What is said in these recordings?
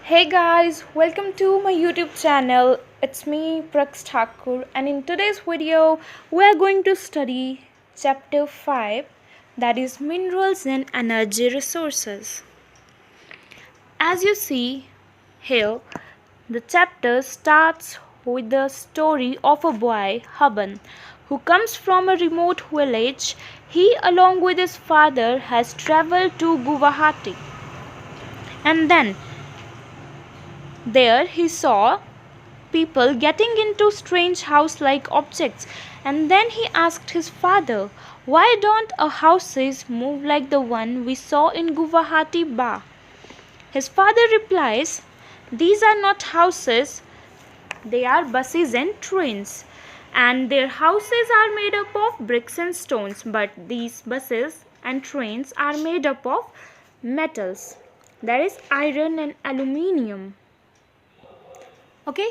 Hey guys, welcome to my YouTube channel. It's me Prax Thakur, and in today's video we are going to study chapter 5, that is minerals and energy resources. As you see here, the chapter starts with the story of a boy, Haban, who comes from a remote village. He along with his father has traveled to Guwahati, and then there he saw people getting into strange house-like objects, and then he asked his father, "Why don't our houses move like the one we saw in Guwahati Ba?" His father replies, "These are not houses, they are buses and trains, and their houses are made up of bricks and stones, but these buses and trains are made up of metals, that is iron and aluminium." Okay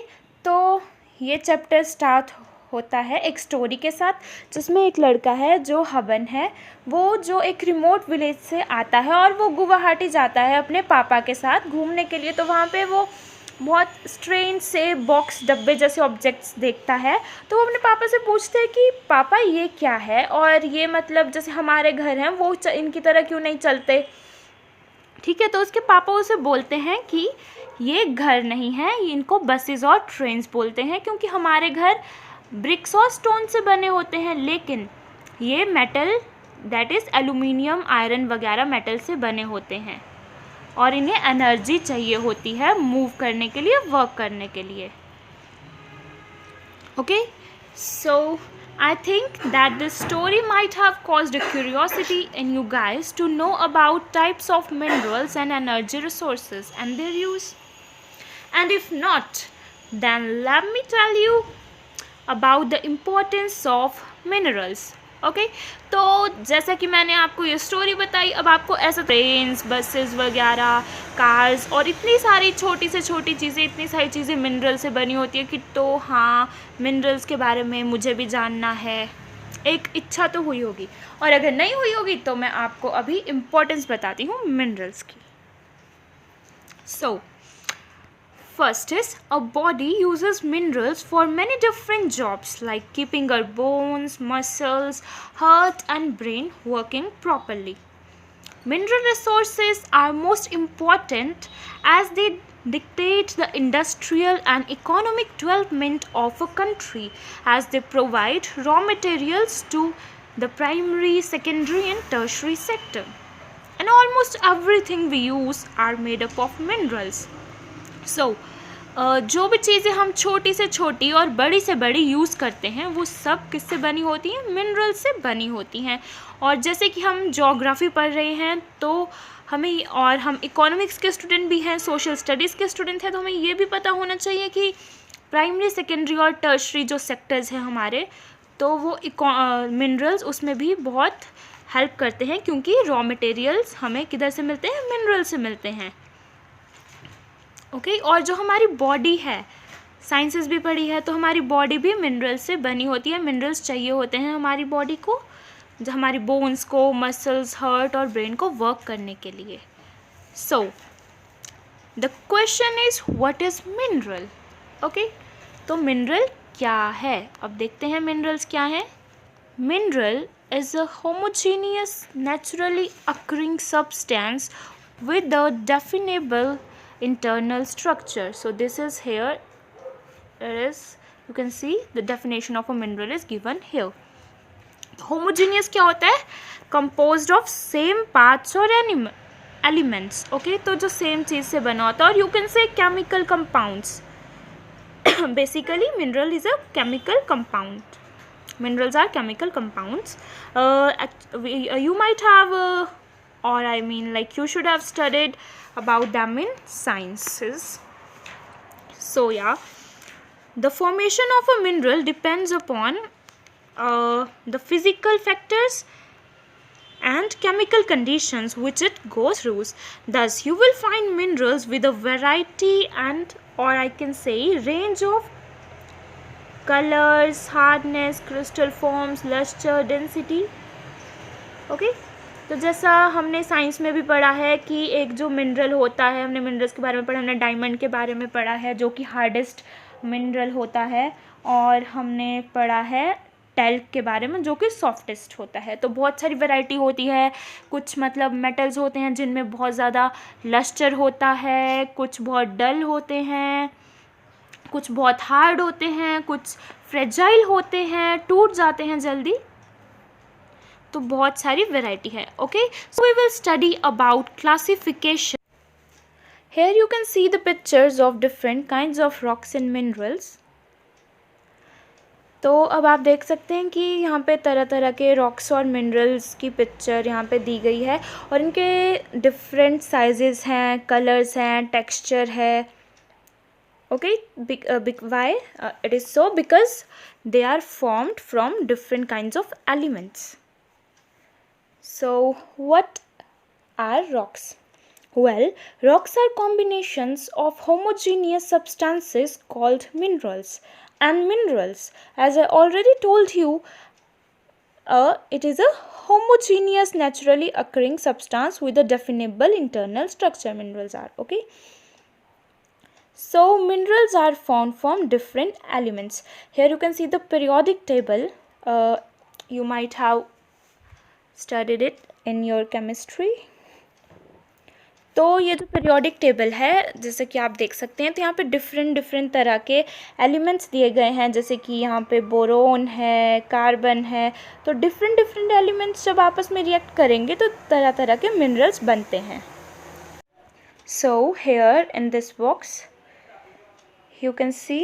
तो ये chapter start होता है एक story के साथ, जिसमें एक लड़का है जो हबन है, वो जो एक रिमोट विलेज से आता है और वो गुवाहाटी जाता है अपने पापा के साथ घूमने के लिए। तो वहाँ पे वो बहुत स्ट्रेंज से बॉक्स डब्बे जैसे ऑब्जेक्ट्स देखता है। तो वो अपने पापा से पूछते हैं कि पापा ये क्या है, और ये मतलब जैसे हमारे घर हैं वो इनकी तरह क्यों नहीं चलते। ठीक है, तो उसके पापा उसे बोलते हैं कि ये घर नहीं है, इनको बसेस और ट्रेन्स बोलते हैं, क्योंकि हमारे घर ब्रिक्स और स्टोन से बने होते हैं, लेकिन ये metal that is aluminium iron वगैरह मेटल से बने होते हैं, और इन्हें एनर्जी चाहिए होती है मूव करने के लिए, वर्क करने के लिए। Okay, so I think that this story might have caused a curiosity in you guys to know about types of minerals and energy resources and their use. And if not, then let me tell you about the importance of minerals. Okay तो जैसा कि मैंने आपको ये story बताई, अब आपको ऐसा ट्रेन्स, बसेस वगैरह, कार्स और इतनी सारी छोटी से छोटी चीज़ें, इतनी सारी चीज़ें मिनरल से बनी होती है कि तो हाँ, मिनरल्स के बारे में मुझे भी जानना है, एक इच्छा तो हुई होगी। और अगर नहीं हुई होगी तो मैं आपको अभी इम्पोर्टेंस बताती हूँ मिनरल्स की। First is, a body uses minerals for many different jobs like keeping our bones, muscles, heart and brain working properly. Mineral resources are most important as they dictate the industrial and economic development of a country, as they provide raw materials to the primary, secondary and tertiary sector. And almost everything we use are made up of minerals. जो भी चीज़ें हम छोटी से छोटी और बड़ी से बड़ी यूज़ करते हैं वो सब किससे बनी होती हैं? मिनरल से बनी होती हैं। और जैसे कि हम ज्योग्राफी पढ़ रहे हैं तो हमें, और हम इकोनॉमिक्स के स्टूडेंट भी हैं, सोशल स्टडीज़ के स्टूडेंट हैं, तो हमें ये भी पता होना चाहिए कि प्राइमरी, सेकेंडरी और टर्शरी जो सेक्टर्स हैं हमारे, तो वो मिनरल्स उसमें भी बहुत हेल्प करते हैं, क्योंकि रॉ मटेरियल्स हमें किधर से मिलते हैं? मिनरल से मिलते हैं। ओके, और जो हमारी बॉडी है, साइंसेस भी पढ़ी है, तो हमारी बॉडी भी मिनरल्स से बनी होती है। मिनरल्स चाहिए होते हैं हमारी बॉडी को, जो हमारी बोन्स को, मसल्स, हार्ट और ब्रेन को वर्क करने के लिए। So the question is what is mineral? Okay, तो मिनरल क्या है? अब देखते हैं मिनरल्स क्या है। Mineral is a homogeneous naturally occurring substance with a definable internal structure. So this is here, you can see the definition of a mineral is given here. Homogeneous क्या होता है? Composed of same parts or elements. Okay, तो जो same चीज़ से बना होता है, और you can say chemical compounds. Basically mineral is a chemical compound. Minerals are chemical compounds. You might have or I mean like you should have studied about them in sciences. So yeah, the formation of a mineral depends upon the physical factors and chemical conditions which it goes through. Thus you will find minerals with a variety and, or I can say, range of colors, hardness, crystal forms, luster, density. Okay, तो जैसा हमने science में भी पढ़ा है कि एक जो मिनरल होता है, हमने मिनरल्स के बारे में पढ़ा, हमने डायमंड के बारे में पढ़ा है जो कि हार्डेस्ट मिनरल होता है, और हमने पढ़ा है टैल्क के बारे में जो कि सॉफ्टेस्ट होता है। तो बहुत सारी वैरायटी होती है, कुछ मतलब मेटल्स होते हैं जिनमें बहुत ज़्यादा लस्टर होता है, कुछ बहुत डल होते हैं, कुछ बहुत हार्ड होते हैं, कुछ फ्रेजाइल होते हैं, टूट जाते हैं जल्दी। तो बहुत सारी वैरायटी है। Okay, so we will study about classification. Here you can see the pictures of different kinds of rocks and minerals. तो अब आप देख सकते हैं कि यहाँ पे तरह तरह के रॉक्स और मिनरल्स की पिक्चर यहाँ पे दी गई है, और इनके डिफरेंट साइजेस हैं, कलर्स हैं, टेक्सचर है। Okay, why it is so? Because they are formed from different kinds of elements. So what are rocks? Well, rocks are combinations of homogeneous substances called minerals. And minerals, as I already told you, it is a homogeneous naturally occurring substance with a definable internal structure. Minerals are, okay. So minerals are formed from different elements. Here you can see the periodic table. You might have studied it in your chemistry. तो ये जो periodic table है, जैसे कि आप देख सकते हैं, तो यहाँ पे डिफरेंट तरह के एलिमेंट्स दिए गए हैं, जैसे कि यहाँ पे बोरोन है, कार्बन है। तो डिफरेंट एलिमेंट्स जब आपस में रिएक्ट करेंगे तो तरह तरह के मिनरल्स बनते हैं। So here in this box you can see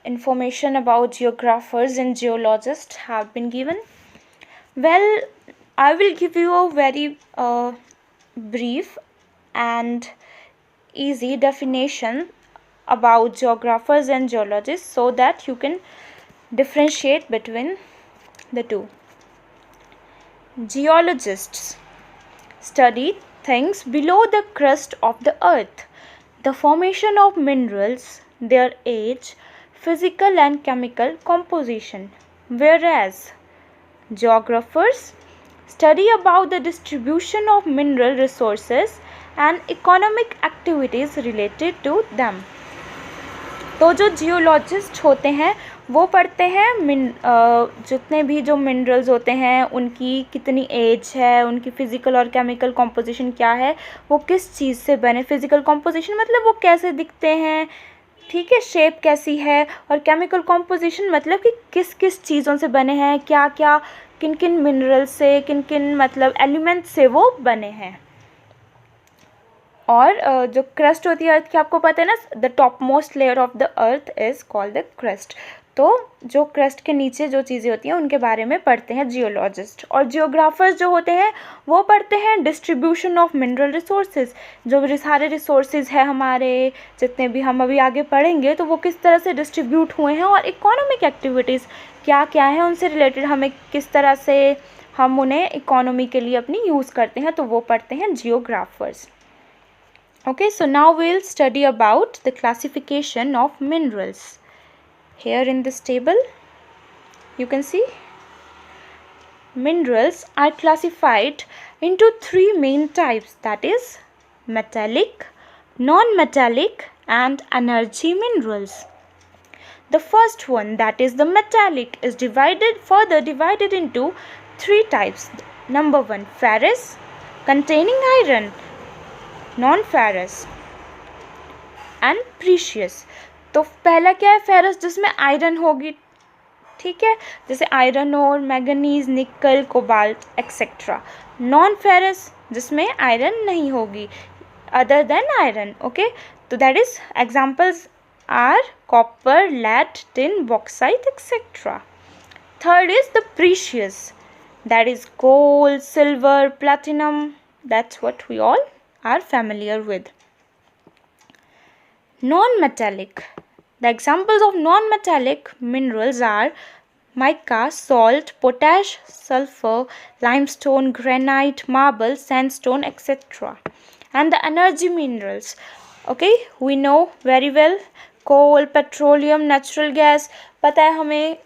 information about geographers and geologists have been given. Well, I will give you a very brief and easy definition about geographers and geologists so that you can differentiate between the two. Geologists study things below the crust of the earth, the formation of minerals, their age, physical and chemical composition, whereas geographers study about the distribution of mineral resources and economic activities related to them. तो जो geologist होते हैं वो पढ़ते हैं जितने भी जो मिनरल्स होते हैं उनकी कितनी एज है, उनकी फ़िज़िकल और केमिकल कॉम्पोजिशन क्या है, वो किस चीज़ से बने। फ़िज़िकल कॉम्पोजिशन मतलब वो कैसे दिखते हैं, ठीक है, शेप कैसी है, और केमिकल कॉम्पोजिशन मतलब कि किस किस चीज़ों से बने हैं, क्या क्या किन किन मिनरल्स से, किन किन मतलब एलिमेंट्स से वो बने हैं। और जो क्रस्ट होती है अर्थ की, आपको पता है ना, the top most layer of the earth is called the crust. तो जो क्रस्ट के नीचे जो चीज़ें होती हैं उनके बारे में पढ़ते हैं जियोलॉजिस्ट। और जियोग्राफर्स जो होते हैं वो पढ़ते हैं डिस्ट्रीब्यूशन ऑफ मिनरल रिसोर्सेज, जो सारे रिसोर्सेज है हमारे जितने भी हम अभी आगे पढ़ेंगे तो वो किस तरह से डिस्ट्रीब्यूट हुए हैं, और इकोनॉमिक एक्टिविटीज़ क्या क्या है उनसे रिलेटेड, हमें किस तरह से हम उन्हें इकोनॉमी के लिए अपनी यूज़ करते हैं, तो वो पढ़ते हैं geographers. Okay, so now we'll study about the classification of minerals. Here in this table, you can see minerals are classified into three main types, that is metallic, non-metallic and energy minerals. The first one, that is the metallic, is further divided into three types. Number one, ferrous, containing iron, non-ferrous and precious. तो पहला क्या है, ferrous, जिसमें iron होगी, ठीक है, जैसे iron और manganese, nickel, cobalt etcetera. Non ferrous जिसमें आयरन नहीं होगी, अदर देन आयरन। ओके, तो that is examples are copper, lead, tin, bauxite etcetera. Third is the precious, that is gold, silver, platinum. That's what we all are familiar with. Non-metallic. The examples of non-metallic minerals are mica, salt, potash, sulfur, limestone, granite, marble, sandstone, etc. And the energy minerals. Okay, we know very well coal, petroleum, natural gas. पता है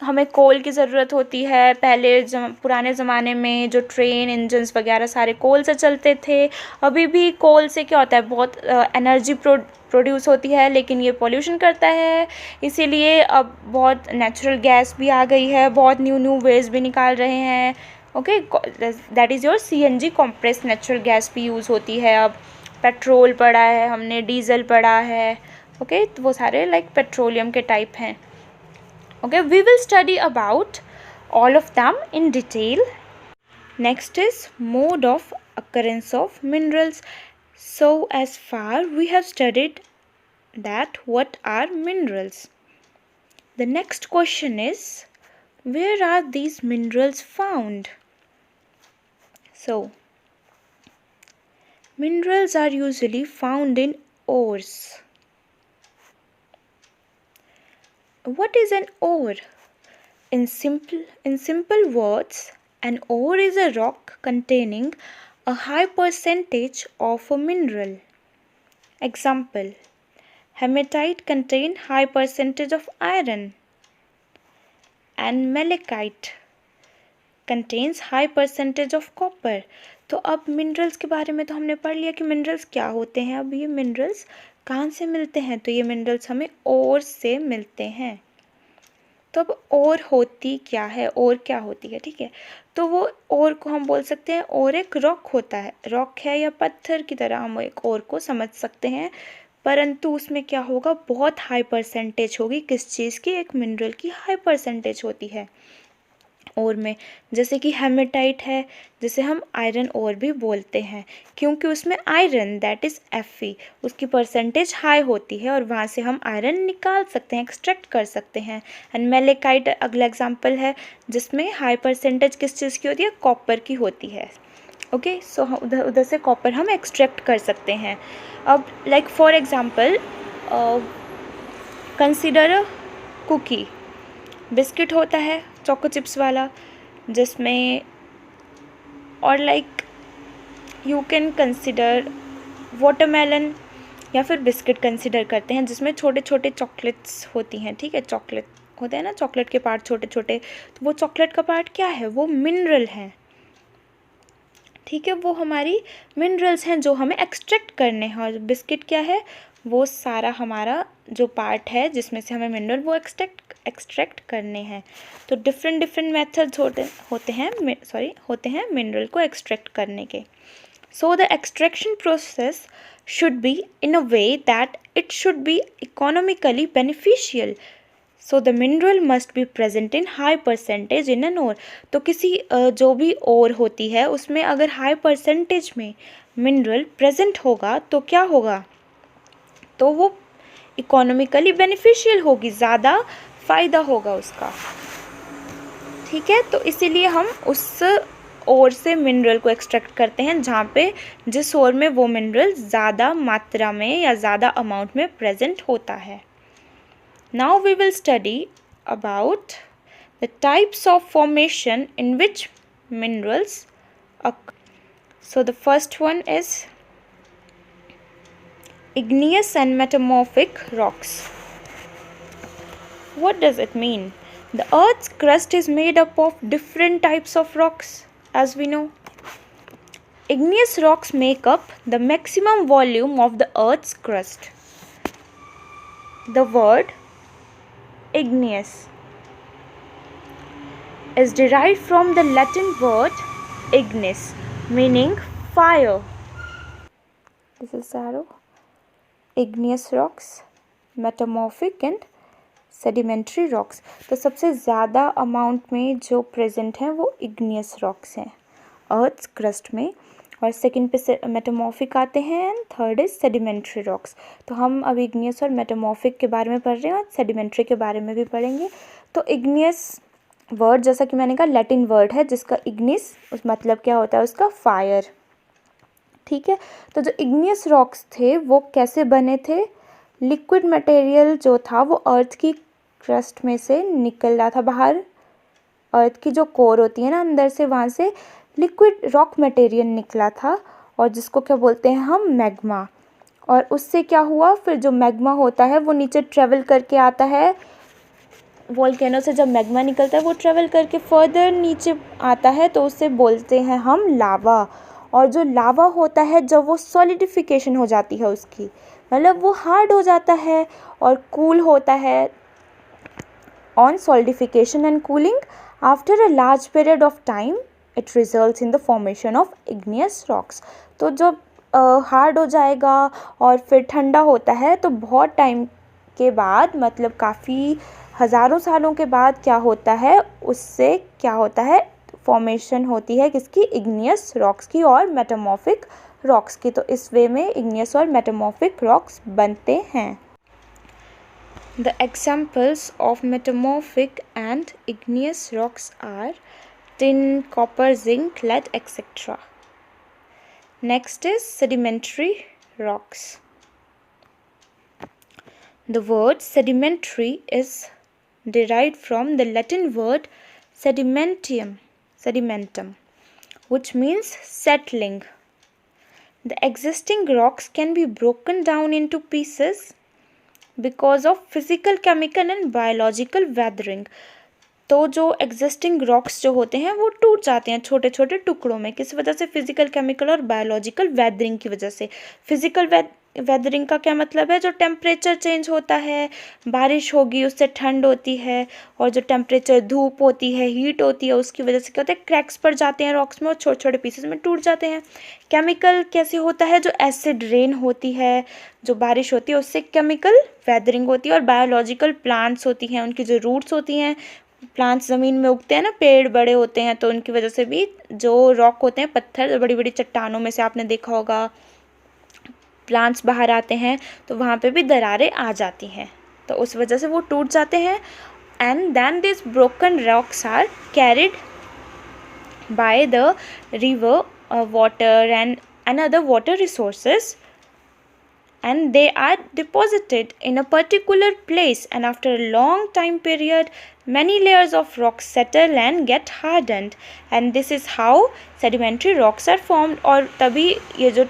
हमें कोल की ज़रूरत होती है। पहले पुराने ज़माने में जो ट्रेन इंजन्स वगैरह सारे कोल से चलते थे। अभी भी कोल से क्या होता है, बहुत एनर्जी प्रोड्यूस होती है, लेकिन ये पॉल्यूशन करता है। इसीलिए अब बहुत नेचुरल गैस भी आ गई है, बहुत न्यू वेज भी निकाल रहे हैं। Okay, that is your CNG, compressed natural gas भी यूज़ होती है। अब पेट्रोल पड़ा है हमने, डीजल पड़ा है। ओके, तो वो सारे लाइक पेट्रोलियम के टाइप हैं। ओके, we will study about all of them in detail. Next is mode of occurrence of minerals. So as far we have studied that what are minerals. The next question is, where are these minerals found? So minerals are usually found in ores. What is an ore? In simple words, an ore is a rock containing a high percentage of a mineral. Example: hematite contain high percentage of iron, and malachite contains high percentage of copper. तो अब minerals के बारे में तो हमने पढ़ लिया कि मिनरल्स क्या होते हैं। अब ये मिनरल्स कहाँ से मिलते हैं? तो ये मिनरल्स हमें ओर से मिलते हैं। तो अब ओर होती क्या है, ओर क्या होती है? ठीक है, तो वो ओर को हम बोल सकते हैं, ओर एक रॉक होता है, रॉक है या पत्थर की तरह हम एक ओर को समझ सकते हैं। परंतु उसमें क्या होगा, बहुत हाई परसेंटेज होगी। किस चीज़ की? एक मिनरल की हाई परसेंटेज होती है ओर में। जैसे कि हेमेटाइट है, जिसे हम आयरन ओर भी बोलते हैं, क्योंकि उसमें आयरन दैट इज़ Fe उसकी परसेंटेज हाई होती है और वहाँ से हम आयरन निकाल सकते हैं, एक्सट्रैक्ट कर सकते हैं। एंड मेलेकाइट अगला एग्जांपल है, जिसमें हाई परसेंटेज किस चीज़ की होती है? कॉपर की होती है। ओके, सो उधर से कॉपर हम एक्सट्रैक्ट कर सकते हैं। अब like for example consider a cookie. Biscuit होता है चोको चिप्स वाला, जिसमें और like you can consider watermelon, या फिर बिस्किट कंसिडर करते हैं जिसमें छोटे छोटे चॉकलेट्स होती हैं। ठीक है, चॉकलेट होते हैं ना, चॉकलेट के पार्ट छोटे छोटे, तो वो चॉकलेट का पार्ट क्या है? वो मिनरल है। ठीक है, वो हमारी मिनरल्स हैं जो हमें एक्सट्रैक्ट करने हैं। और बिस्किट क्या है? वो सारा हमारा जो पार्ट है जिसमें से हमें मिनरल वो एक्सट्रैक्ट करने हैं। तो डिफरेंट मेथड्स होते हैं मिनरल को एक्सट्रैक्ट करने के। So the extraction process should be in a way that it should be economically beneficial. So the mineral must be present in high percentage in an ore. तो किसी जो भी ore होती है उसमें अगर हाई परसेंटेज में मिनरल प्रेजेंट होगा तो क्या होगा? तो वो इकोनॉमिकली बेनिफिशियल होगी, ज़्यादा फ़ायदा होगा उसका। ठीक है, तो इसीलिए हम उस ओर से मिनरल को एक्सट्रैक्ट करते हैं जहाँ पे जिस ओर में वो मिनरल ज़्यादा मात्रा में या ज़्यादा अमाउंट में प्रेजेंट होता है। Now we will study about the types of formation in which minerals occur. So the first one is igneous and metamorphic rocks. What does it mean? The Earth's crust is made up of different types of rocks, as we know. Igneous rocks make up the maximum volume of the Earth's crust. The word igneous is derived from the Latin word ignis, meaning fire. This is arrow. Igneous rocks, metamorphic and sedimentary rocks. तो सबसे ज़्यादा amount में जो present हैं वो igneous rocks हैं earth crust में, और सेकंड पे मेटामॉर्फिक आते हैं and third is sedimentary rocks. तो हम अब इग्नियस और मेटामॉर्फिक के बारे में पढ़ रहे हैं और सेडिमेंट्री के बारे में भी पढ़ेंगे। तो इग्नियस वर्ड, जैसा कि मैंने कहा, लैटिन वर्ड है जिसका इग्निस उस मतलब क्या होता है उसका? फायर। ठीक है, तो जो इग्नियस रॉक्स थे वो कैसे बने थे? लिक्विड मटेरियल जो था वो अर्थ की क्रस्ट में से निकल रहा था बाहर। अर्थ की जो कोर होती है ना अंदर से, वहाँ से लिक्विड रॉक मटेरियल निकला था, और जिसको क्या बोलते हैं हम? मैग्मा। और उससे क्या हुआ, फिर जो मैग्मा होता है वो नीचे ट्रेवल करके आता है। वोल्केनो से जब मैग्मा निकलता है वो ट्रेवल करके फर्दर नीचे आता है, तो उसे बोलते हैं हम लावा। और जो लावा होता है जब वो सॉलिडिफिकेशन हो जाती है उसकी, मतलब वो हार्ड हो जाता है और कूल होता है। On solidification and cooling after a large period of time it results in the formation of igneous rocks. तो जब हार्ड हो जाएगा और फिर ठंडा होता है तो बहुत टाइम के बाद, मतलब काफ़ी हज़ारों सालों के बाद क्या होता है, उससे क्या होता है, फॉर्मेशन होती है किसकी, इग्नियस रॉक्स की और मेटामॉर्फिक रॉक्स की। तो इस वे में इग्नियस और मेटामॉर्फिक रॉक्स बनते हैं। The examples of metamorphic and igneous rocks are tin, copper, zinc, lead, etc. Next is sedimentary rocks. The word sedimentary is derived from the Latin word sedimentum, which means settling. The existing rocks can be broken down into pieces because of physical, chemical and biological weathering. तो जो existing rocks जो होते हैं वो टूट जाते हैं छोटे छोटे टुकड़ों में, किस वजह से, फिजिकल, केमिकल और बायोलॉजिकल वेदरिंग की वजह से। फिजिकल वेदरिंग का क्या मतलब है, जो टेम्परेचर चेंज होता है, बारिश होगी उससे ठंड होती है, और जो टेम्परेचर, धूप होती है, हीट होती है, उसकी वजह से क्या होता है, क्रैक्स पड़ जाते हैं रॉक्स में और छोटे छोटे पीसेस में टूट जाते हैं। केमिकल कैसे होता है, जो एसिड रेन होती है, जो बारिश होती है, उससे केमिकल वेदरिंग होती है। और बायोलॉजिकल प्लांट्स होती हैं, उनकी जो रूट्स होती हैं, प्लांट्स ज़मीन में उगते हैं ना, पेड़ बड़े होते हैं, तो उनकी वजह से भी जो रॉक होते हैं, पत्थर, बड़ी बड़ी चट्टानों में से आपने देखा होगा प्लांट्स बाहर आते हैं तो वहाँ पे भी दरारें आ जाती हैं, तो उस वजह से वो टूट जाते हैं। And then this broken rocks are carried by the river, water and other water resources, and they are deposited in a particular place, and after a long time period many layers of rocks settle and get hardened, and this is how sedimentary rocks are formed। और तभी ये जो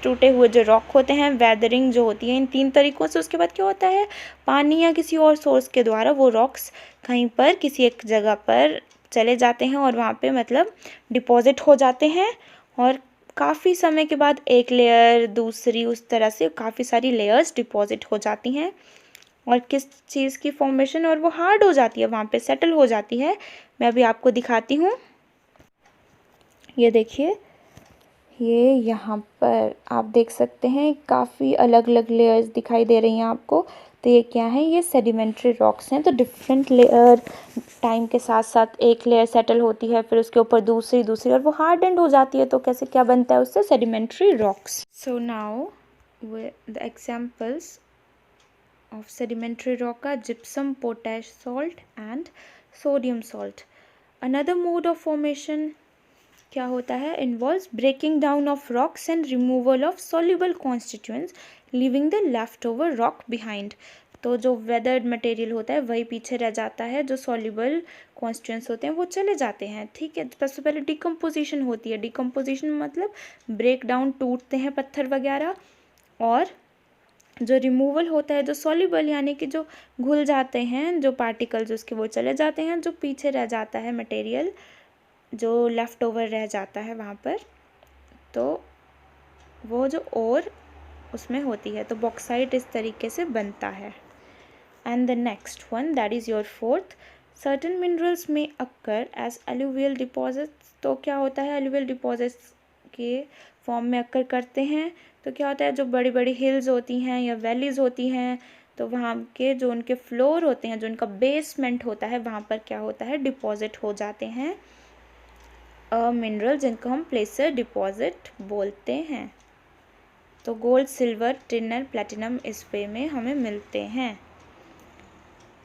टूटे हुए जो rock होते हैं, weathering जो होती है इन तीन तरीक़ों से, उसके बाद क्या होता है, पानी या किसी और सोर्स के द्वारा वो रॉक्स कहीं पर किसी एक जगह पर चले जाते हैं और वहाँ पे मतलब डिपॉजिट हो जाते हैं, और काफ़ी समय के बाद एक लेयर, दूसरी, उस तरह से काफ़ी सारी लेयर्स डिपॉजिट हो जाती हैं, और किस चीज़ की फॉर्मेशन, और वो हार्ड हो जाती है, वहाँ पे सेटल हो जाती है। मैं अभी आपको दिखाती हूँ, ये देखिए, ये यहाँ पर आप देख सकते हैं काफ़ी अलग अलग लेयर्स दिखाई दे रही हैं आपको। तो ये क्या है, ये सेडिमेंट्री रॉक्स हैं। तो डिफरेंट लेयर टाइम के साथ साथ एक लेयर सेटल होती है, फिर उसके ऊपर दूसरी और वो हार्डेंड हो जाती है। तो कैसे क्या बनता है उससे, sedimentary rocks. So now the examples of sedimentary rock are gypsum, potash salt and sodium salt. Another mode of formation क्या होता है, involves breaking down of rocks and removal of soluble constituents, leaving the leftover rock behind। तो जो weathered material होता है वही पीछे रह जाता है, जो soluble constituents होते हैं वो चले जाते हैं। ठीक है, सबसे पहले डिकम्पोजिशन होती है। डिकम्पोजिशन मतलब ब्रेक डाउन, टूटते हैं पत्थर वगैरह, और जो रिमूवल होता है, जो सॉल्युबल यानी कि जो घुल जाते हैं, जो पार्टिकल्स उसके वो चले जाते हैं, जो पीछे रह जाता है मटेरियल, जो लेफ़्ट ओवर रह जाता है वहाँ पर, तो वो जो और उसमें होती है। तो बॉक्साइट इस तरीके से बनता है। And the next one, that is your fourth, certain minerals में अक्कर एज एलुवियल डिपॉजिट्स। तो क्या होता है, एलुवियल डिपॉजिट्स के फॉर्म में अक्कर करते हैं। तो क्या होता है, जो बड़ी बड़ी हिल्स होती हैं या वैलीज़ होती हैं, तो वहाँ के जो उनके फ्लोर होते हैं, जो उनका बेसमेंट होता है, वहाँ पर क्या होता है, डिपॉजिट हो जाते हैं मिनरल, जिनको हम प्लेसर डिपॉजिट बोलते हैं। तो गोल्ड, सिल्वर, टिन और प्लेटिनम इस वे में हमें मिलते हैं।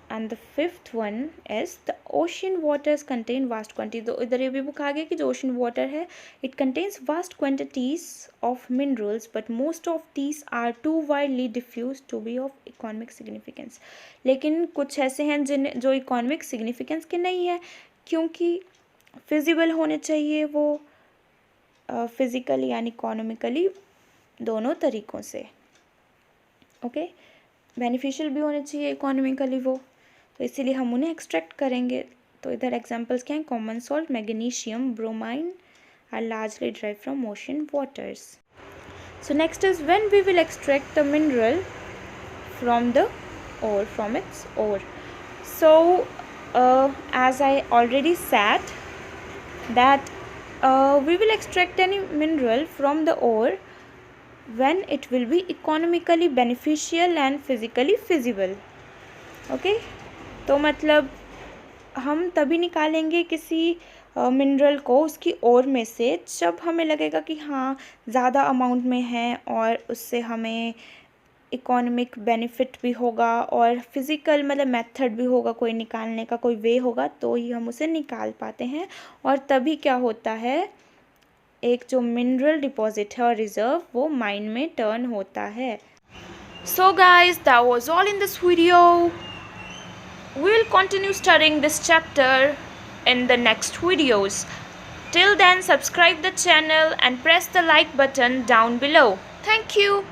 And the fifth one is the ocean waters contain vast quantity. तो इधर ये भी बुक आ गया कि जो ओशन वाटर है, it contains vast quantities of minerals, but most of these are too widely diffuse to be of economic significance. लेकिन कुछ ऐसे हैं जो इकोनॉमिक सिग्निफिकेंस के नहीं है, क्योंकि फिजिबल होने चाहिए वो फिज़िकली यानी इकोनॉमिकली, दोनों तरीक़ों से। ओके, बेनिफिशियल भी होने चाहिए इकोनॉमिकली वो, तो इसीलिए हम उन्हें एक्सट्रैक्ट करेंगे। तो इधर एग्जांपल्स क्या हैं? Common salt, magnesium, bromine are largely drive from ocean waters. So next is when we will extract the mineral from the ore, from its ore. So as I already said that we will extract any mineral from the ore when it will be economically beneficial and physically feasible. Okay, तो मतलब हम तभी निकालेंगे किसी mineral को उसकी ओर में से जब हमें लगेगा कि हाँ ज़्यादा अमाउंट में है और उससे हमें इकोनॉमिक बेनिफिट भी होगा और फिज़िकल मतलब मेथड भी होगा, कोई निकालने का कोई वे होगा, तो ही हम उसे निकाल पाते हैं। और तभी क्या होता है, एक जो मिनरल डिपॉजिट है और रिजर्व वो माइन में टर्न होता है। So guys, that was all in this video. We will continue studying this chapter in the next videos. Till then, subscribe the channel and press the like button down below. Thank you.